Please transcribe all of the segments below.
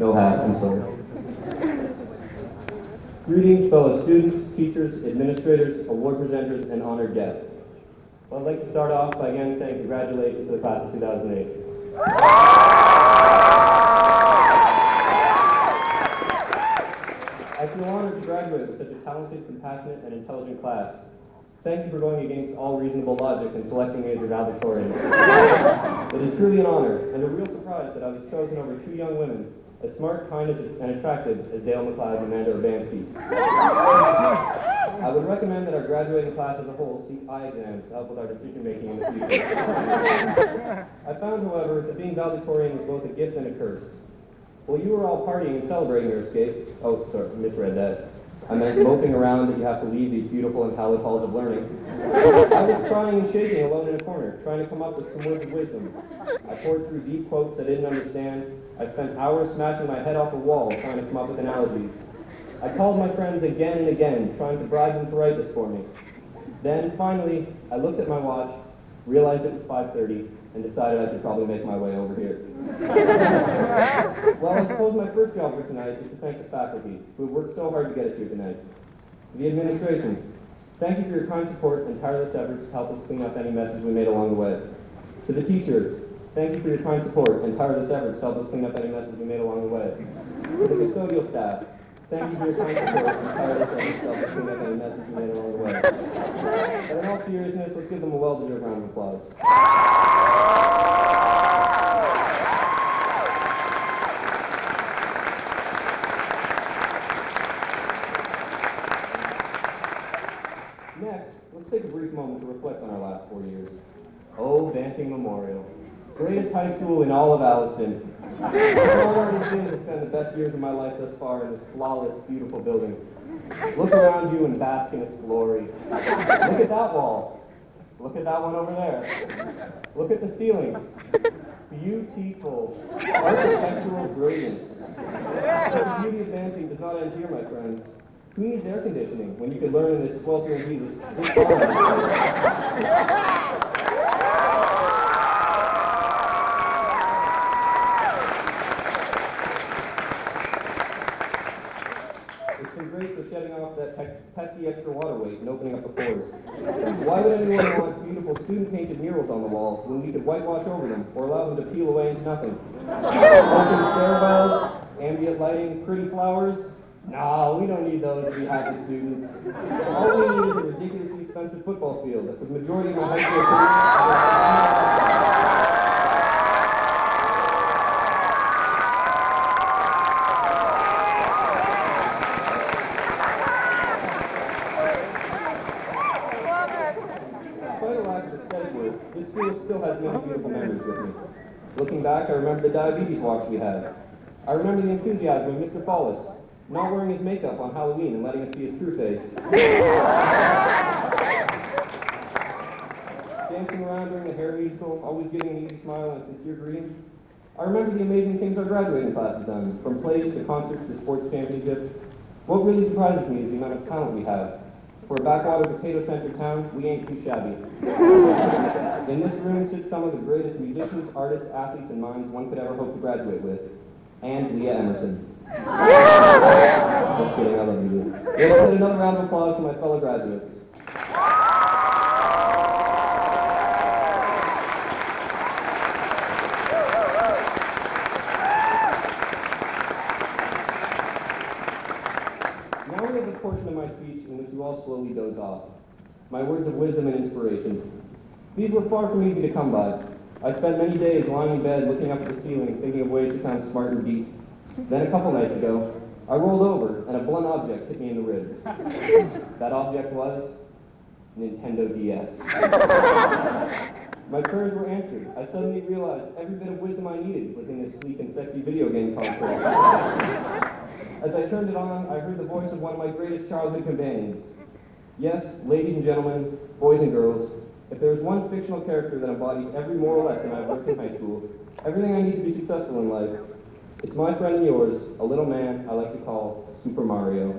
No hat, I'm sorry. Greetings, fellow students, teachers, administrators, award presenters, and honored guests. Well, I'd like to start off by again saying congratulations to the class of 2008. I feel honored to graduate with such a talented, compassionate, and intelligent class. Thank you for going against all reasonable logic and selecting me as your valedictorian. It is truly an honor and a real surprise that I was chosen over two young women, as smart, kind, and attractive as Dale McLeod and Amanda Urbanski. I would recommend that our graduating class as a whole seek eye exams to help with our decision-making in the future. I found, however, that being valedictorian was both a gift and a curse. While you were all partying and celebrating your escape, oh, sorry, misread that. I meant moping around that you have to leave these beautiful and hallowed halls of learning. I was crying and shaking alone in a corner, trying to come up with some words of wisdom. I poured through deep quotes I didn't understand. I spent hours smashing my head off a wall trying to come up with analogies. I called my friends again and again, trying to bribe them to write this for me. Then, finally, I looked at my watch, realized it was 5:30, and decided I should probably make my way over here. Well, I suppose my first job for tonight is to thank the faculty, who have worked so hard to get us here tonight. To the administration, thank you for your kind support and tireless efforts to help us clean up any messes we made along the way. To the teachers, thank you for your kind support and tireless efforts to help us clean up any messes we made along the way. To the custodial staff, thank you for your kind support and tireless efforts to help us clean up any messes we made along the way. But in all seriousness, let's give them a well-deserved round of applause. Next, let's take a brief moment to reflect on our last 4 years. Oh, Banting Memorial. Greatest high school in all of Alliston. How hard it has been to spend the best years of my life thus far in this flawless, beautiful building. Look around you and bask in its glory. Look at that wall. Look at that one over there. Look at the ceiling. Beautiful. Architectural brilliance. But the beauty of Banting does not end here, my friends. Who needs air conditioning when you can learn in this sweltering heat this summer? It's been great for shedding off that pesky extra water weight and opening up the floors. Why would anyone want beautiful student-painted murals on the wall when we could whitewash over them or allow them to peel away into nothing? Open stairwells, ambient lighting, pretty flowers? No, we don't need those to be happy students. All we need is a ridiculously expensive football field that for the majority of my high school Despite a lack of aesthetic work, this school still has many beautiful memories with me. Looking back, I remember the diabetes walks we had. I remember the enthusiasm of Mr. Follis, not wearing his makeup on Halloween and letting us see his true face. Dancing around during the hair musical, always giving an easy smile and a sincere greeting. I remember the amazing things our graduating class has done, from plays to concerts to sports championships. What really surprises me is the amount of talent we have. For a backwater potato-centered town, we ain't too shabby. In this room sit some of the greatest musicians, artists, athletes, and minds one could ever hope to graduate with. And Leah Emerson. Just kidding, I love you. Let's get another round of applause for my fellow graduates. Now we have the portion of my speech in which you all slowly doze off. My words of wisdom and inspiration. These were far from easy to come by. I spent many days lying in bed looking up at the ceiling, thinking of ways to sound smart and deep. Then a couple nights ago, I rolled over and a blunt object hit me in the ribs. That object was Nintendo DS. My prayers were answered. I suddenly realized every bit of wisdom I needed was in this sleek and sexy video game console. As I turned it on, I heard the voice of one of my greatest childhood companions. Yes, ladies and gentlemen, boys and girls, if there's one fictional character that embodies every moral lesson I've learned in high school, everything I need to be successful in life, it's my friend and yours, a little man I like to call Super Mario.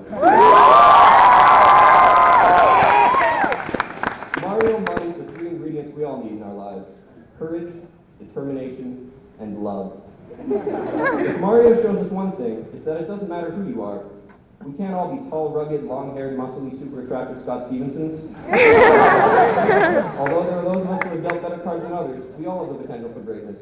Mario embodies the three ingredients we all need in our lives: courage, determination, and love. If Mario shows us one thing, it's that it doesn't matter who you are. We can't all be tall, rugged, long-haired, muscly, super attractive Scott Stevensons. Although there are those of us who have dealt better cards than others, we all have the potential for greatness.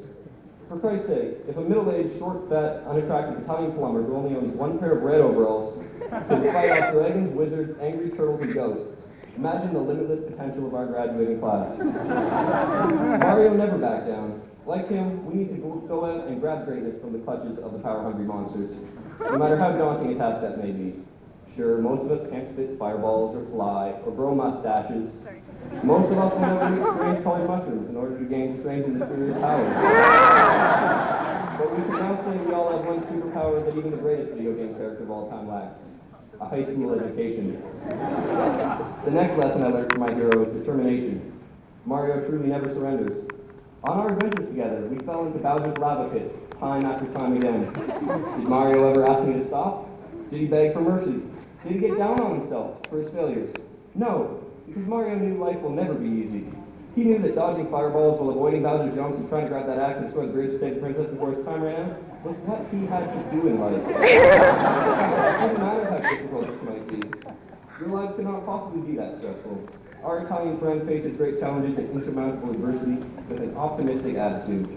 For Christ's sakes, if a middle-aged, short, fat, unattractive Italian plumber who only owns one pair of red overalls can fight off dragons, wizards, angry turtles, and ghosts, imagine the limitless potential of our graduating class. Mario never backed down. Like him, we need to go out and grab greatness from the clutches of the power-hungry monsters, no matter how daunting a task that may be. Sure, most of us can't spit fireballs or fly or grow mustaches. Most of us will never eat strange-colored mushrooms in order to gain strange and mysterious powers. But we can now say we all have one superpower that even the greatest video game character of all time lacks: a high school education. The next lesson I learned from my hero is determination. Mario truly never surrenders. On our adventures together, we fell into Bowser's lava pits, time after time again. Did Mario ever ask me to stop? Did he beg for mercy? Did he get down on himself for his failures? No, because Mario knew life will never be easy. He knew that dodging fireballs while avoiding Bowser's jumps and trying to grab that axe and destroy the bridge to save the princess before his time ran out was what he had to do in life. It doesn't matter how difficult this might be. Your lives cannot possibly be that stressful. Our Italian friend faces great challenges and insurmountable adversity with an optimistic attitude.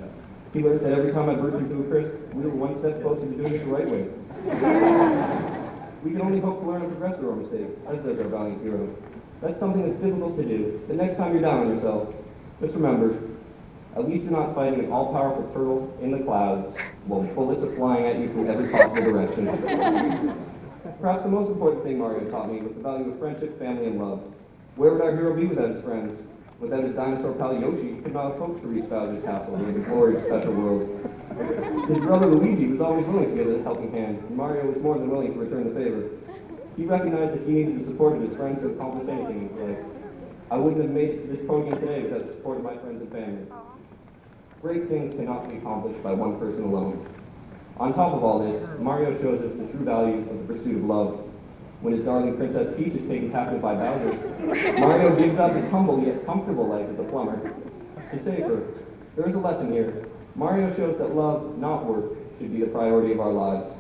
He learned that every time I burst into a crisp, we were one step closer to doing it the right way. We can only hope to learn and progress through our mistakes, as does our valiant hero. That's something that's difficult to do. The next time you're down on yourself, just remember, at least you're not fighting an all-powerful turtle in the clouds while bullets are flying at you from every possible direction. Perhaps the most important thing Mario taught me was the value of friendship, family, and love. Where would our hero be without his friends? Without his dinosaur pal Yoshi, he could not have hoped to reach Bowser's castle in the glorious special world. His brother Luigi was always willing to give a helping hand, and Mario was more than willing to return the favor. He recognized that he needed the support of his friends to accomplish anything in his life. I wouldn't have made it to this podium today without the support of my friends and family. Great things cannot be accomplished by one person alone. On top of all this, Mario shows us the true value of the pursuit of love. When his darling Princess Peach is taken captive by Bowser, Mario gives up his humble yet comfortable life as a plumber to save her. There is a lesson here. Mario shows that love, not work, should be the priority of our lives.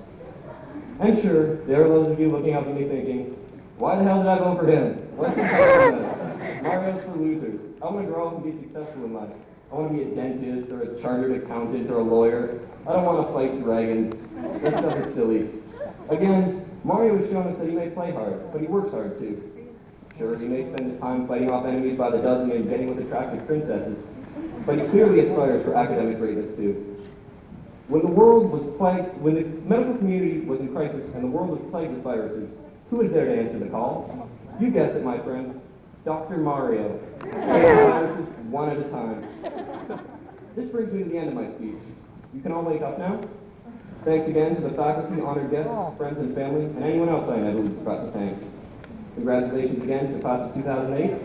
And sure, there are those of you looking up at me thinking, why the hell did I vote for him? What's he talking about? Mario's for losers. I want to grow up and be successful in life. I want to be a dentist or a chartered accountant or a lawyer. I don't want to fight dragons. That stuff is silly. Again, Mario has shown us that he may play hard, but he works hard too. Sure, he may spend his time fighting off enemies by the dozen and getting with attractive princesses, but he clearly aspires for academic greatness too. When the medical community was in crisis and the world was plagued with viruses, who was there to answer the call? You guessed it, my friend. Dr. Mario. Viruses one at a time. This brings me to the end of my speech. You can all wake up now. Thanks again to the faculty, honored guests, friends and family, and anyone else I inevitably forgot to thank. Congratulations again to the class of 2008.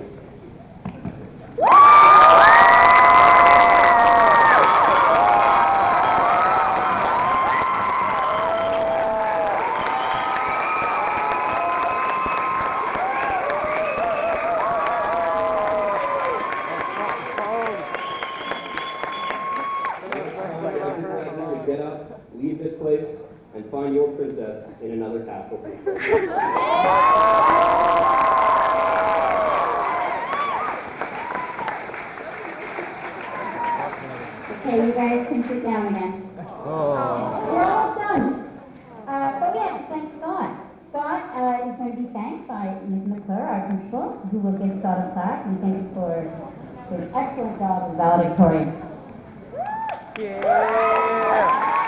Get up, leave this place, and find your princess in another castle. Okay, you guys can sit down again. We're almost done. But we have to thank Scott. Scott is going to be thanked by Ms. McClure, our principal, who will give Scott a plaque and thank him for his excellent job as valedictorian. Yeah.